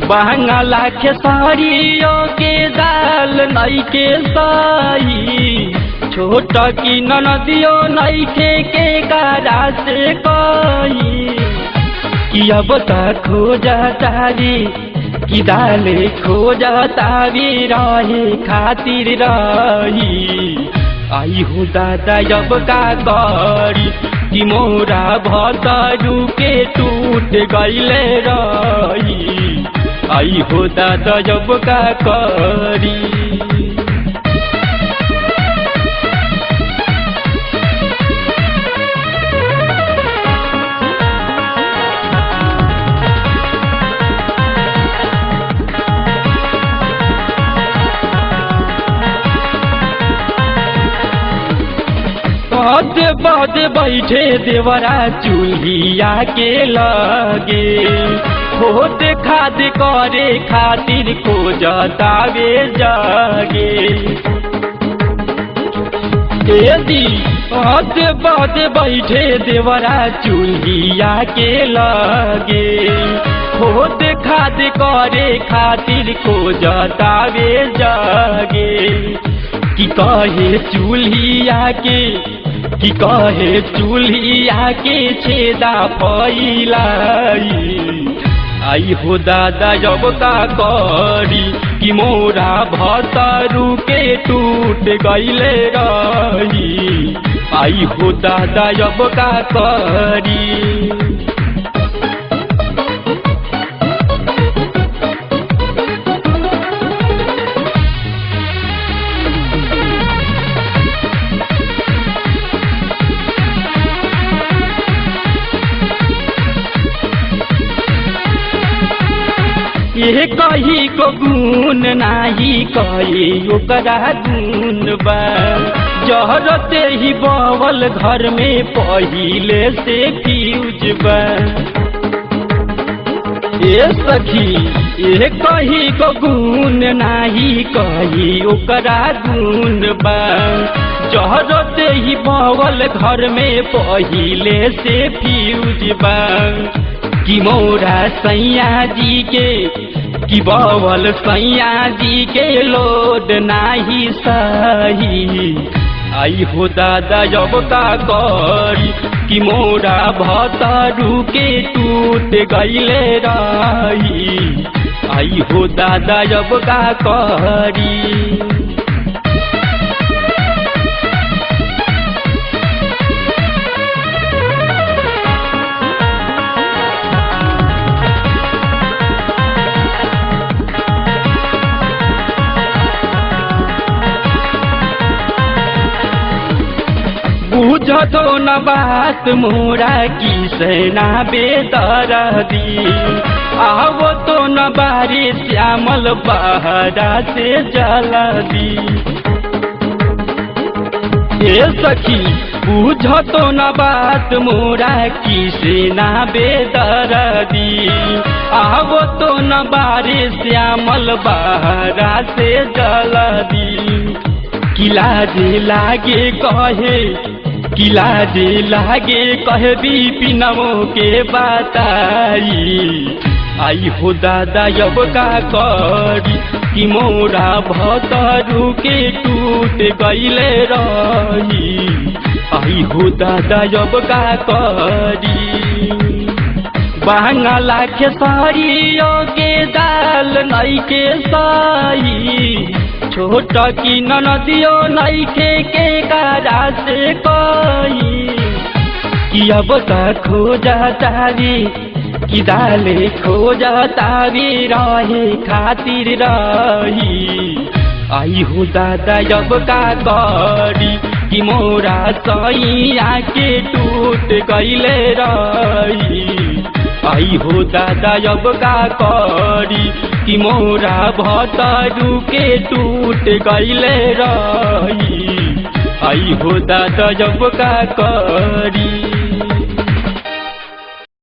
बांगला खेसारियों के दाल नई के साई छोट की ननदियो नई के कारा से कही कि अब तक खोजा तारी कि दाले खोजा तारी रहे खातिर रही आई हो दादा जब का करी कि मोरा भतरू के टूट गईले रही आई हो दादा जब का करी। बद बैठे देवरा चूल्हिया के लगे खोद खाद करे खातिर खोजतावे जागे बद बैठे देवरा चूल्हिया के लगे खोद खाद करे खातिर खोजतावे जागे कि कहे चूल्हिया के छेदा फैलाई आई हो दादा जब का करी कि मोरा भतरू के टूट गईले रही आई हो दादा जब का करी। ये कही को गुण नाही कही ओकरा गुण बा जहरते ही बवल घर में पहिले से फ्यूज बा ये सखी ये कही को गुण नाही कही ओकरा गुण बा जहरते ही बवल घर में पहिले से फ्यूज बा कि मोरा सैया जी के कि बवल सैया जी के लोड नाही सही आई हो दादा जब का करी कि मोरा भतरू के टूट गईले रही आई हो दादा जब का करी। बुझतो न बात मोरा की सेना बेदर्दी आवो तो न बारी श्यामल बहरा से जल्दी ये सखी बुझतो न बात मोरा की सेना बेदर्दी आवो तो न बारी श्यामल बहरा से जल्दी किलाजे लागे कहे बिपिनमो के बताई आई हो दादा अब का करी कि मोरा भतरू के टूट गईले रही आई हो दादा अब का करी। बांगला खेसारियों के दाल नई के साई छोट की ननदियो नई के कारा से कही कि अब तक खोजा तारी कि दाले खोजा तारी रहे खातिर रही आई हो दादा अब का करी कि मोरा सैया के टूट गईले रही आई हो दादा अब का करी कि मोरा भतरू के टूट गईले रही आई हो दादा अब का करी।